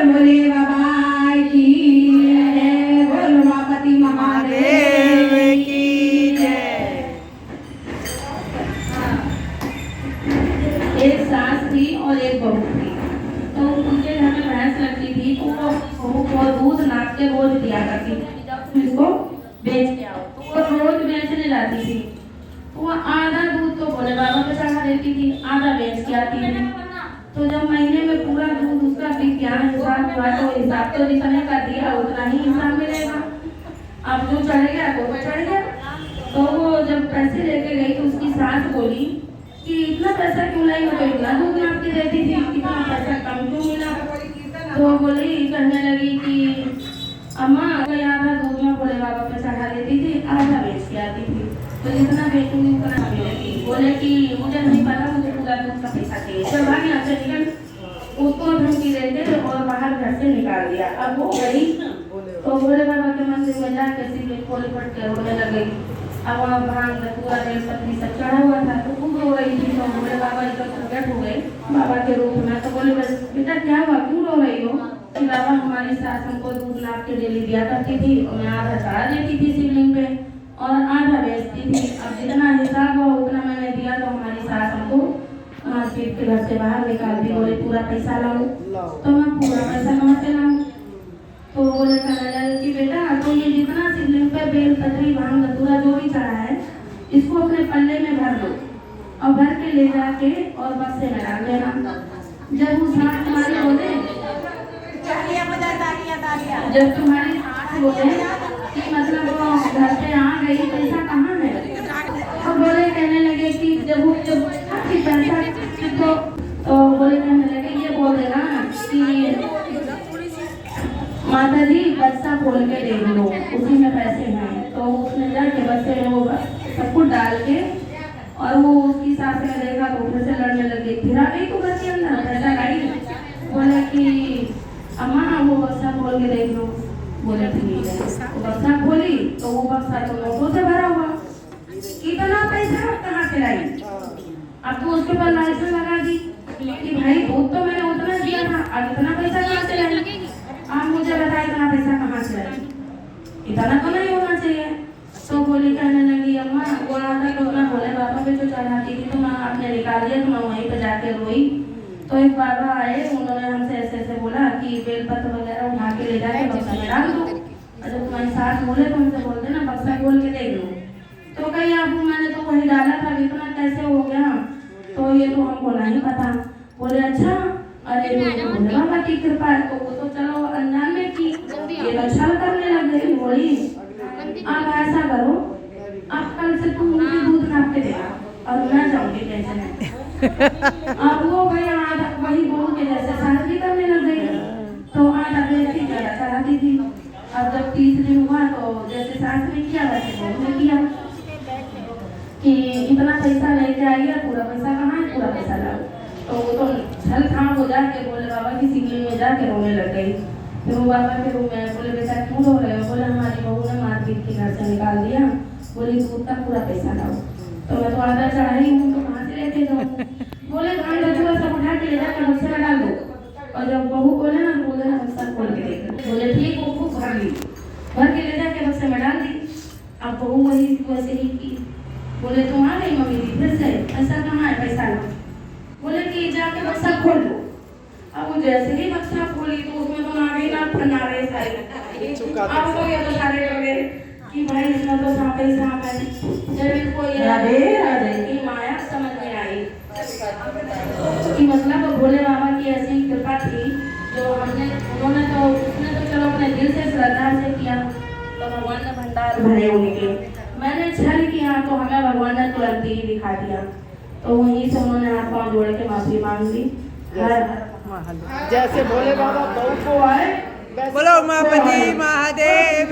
भोले बाबा की जय, बोल उमापति महादेव की जय। एक सास थी और एक बहू थी। तो उनके घर में भैंस लगती थी, तो वो बहू को दूध नाप के रोज दिया करती थी, जब तुम इसको बेच के आओ। तो वो रोज बेचने जाती थी, वो आधा दूध तो भोले बाबा को चढ़ा देती थी, आधा बेच के आती थी। तो जब महीने में पूरा दूध उसका विज्ञान हिसाब हुआ, तो हिसाब तो जितने का दिया उतना ही हिसाब मिलेगा। अब जो चढ़ गया वो चढ़ गया। तो वो जब पैसे लेके गई तो उसकी सास बोली कि इतना पैसा क्यों लाई हो, इतना दूध नाप के देती थी, इतना पैसा कम क्यों मिला। तो बोली कहने लगी कि अम्मा आधा दूध में भोले बाबा पे चढ़ा देती थी, आधा बेच के आती थी, तो जितना बेचूंगी उतना मिलेगी। बोले कि मुझे नहीं पता, मुझे पूरा दूध का पैसा चाहिए। जब भाग यहाँ से निकल, उसको धमकी देते और बाहर घर से निकाल दिया। अब वो गई तो भोले बाबा के मंदिर में जाकर सीधे खोल पट के रोने लग गई। अब वहाँ भांग पूरा बेल पत्नी सब चढ़ा हुआ था, तो खूब रो रही थी। तो भोले बाबा एकदम प्रकट हो गए बाबा के रूप में। तो बोले बेटा क्या हुआ, क्यों रो रही हो। कि बाबा हमारी सास हमको दूध नाप के डेली दिया करती थी, और मैं आधा चढ़ा देती थी शिवलिंग पे और आधा बेचती थी। अब जितना हिसाब हुआ उतना मैंने दिया, तो हमारी सास हमको मार्केट के घर से बाहर निकाल दी। बोले पूरा पैसा लाओ, तो मैं पूरा पैसा कहाँ से लाऊं। तो बोले कहने लगे कि बेटा तो ये जितना शिवलिंग पे बेल पत्री भांग धतूरा जो भी चढ़ा है, इसको अपने पल्ले में भर लो और भर के ले जाके और बक्से में डाल देना। जब वो सास तुम्हारी बोले, जब तुम्हारी सास बोले कि मतलब वो घर पे आ गई, पैसा कहाँ है, तो बोले कहने लगे कि जब पैसा तो बोले कहने लगे ये बोल देना कि माता जी बक्सा खोल के देख लो, उसी में पैसे हैं। तो उसने जाके बक्से में वो सब कुछ डाल के, और वो उसकी सास ने देखा तो फिर से लड़ने लगी, फिर आ गई तो घर के अंदर पैसा लाई। बोले कि अम्मा वो बक्सा खोल के देख लो। बोले ठीक है। वो बक्सा खोली तो वो बक्सा तो नोटों से भरा हुआ। इतना पैसा कहाँ से लाई। अब तो उसके ऊपर लाइसेंस लगा दी कि भाई दूध तो मैंने उतना दिया था, अब इतना पैसा कहाँ से लाई। आप मुझे बताइए इतना पैसा कहाँ से लाई, इतना तो नहीं होना चाहिए। तो बोली कहने लगी अम्मा वो आधा तो मैं भोले बाबा पे जो चढ़ाती थी तो मैं आपने निकाल दिया, तो मैं वहीं पे जाके रोई। तो एक बाबा आए, उन्होंने हमसे ऐसे ऐसे बोला कि बेलपत्र वगैरह उठा के ले जाके बक्सा में डाल दो, और जब तुम्हारी सास बोले तो हमसे बोल देना बक्सा खोल के देख लो। तो कहीं आप मैंने तो वही डाला था, इतना कैसे हो गया, तो ये तो हमको नहीं पता। बोले अच्छा, अरे भोले बाबा की कृपा है। तो वो तो चलो अनजान में की, ये तो छल करने लग गई। बोली आप ऐसा करो, आप कल से तुम मुझे दूध नाप के देना और मैं जाऊंगी टेंशन। अब वो गई आधा वही बहू के जैसे शादी करने लग गई, तो आधा बेचती ज्यादा चढ़ाती थी। अब जब 30 दिन हुआ तो जैसे सास ने किया वैसे बहू ने किया कि इतना पैसा लेके आई है, पूरा पैसा कहाँ है, पूरा पैसा लाओ। तो वो तो छल था, वो जाके भोले बाबा की शिवलिंग में जाके रोने लग गई। फिर वो बाबा के रूम में बोले बेटा क्यों रो रहे हो। बोले हमारी बहू ने मार्केट के घर से निकाल दिया, बोली दूध का पूरा पैसा लाओ। तो मैं तो आधा चढ़ाई हूँ, तो कहाँ से लेके जाऊँ। बोले भाई बच्चों सब उठा के ले जाकर बक्से में डाल दो, और जब बहू बोले ना बोले ना बक्सा खोल के देख। बोले ठीक, वो खूब भर ली, भर के ले जाके बक्से में डाल दी। अब बहू वही वैसे ही की। बोले तुम आ गई मम्मी जी फिर से, पैसा कहाँ है, पैसा लो। बोले कि जाके बक्सा खोल लो। अब वो जैसे ही बक्सा खोली तो उसमें तो आ गई ना फनारे सारे। अब तो ये तो सारे लगे कि भाई इसमें तो सांप ही सांप है। जब इनको ये राधे की माया समझ में आई कि मतलब भोले बाबा की ऐसी कृपा थी जो उन्होंने तो उसने तो चलो अपने दिल से श्रद्धा से किया, तो भगवान ने भंडार भरे उनके। मैंने छल किया तो हमें भगवान ने तुरंत ही दिखा दिया। तो वहीं से उन्होंने हाथ पांव जोड़ के माफी मांग ली। जैसे भोले बाबा बहू को आए, बोलो उमापति महादेव।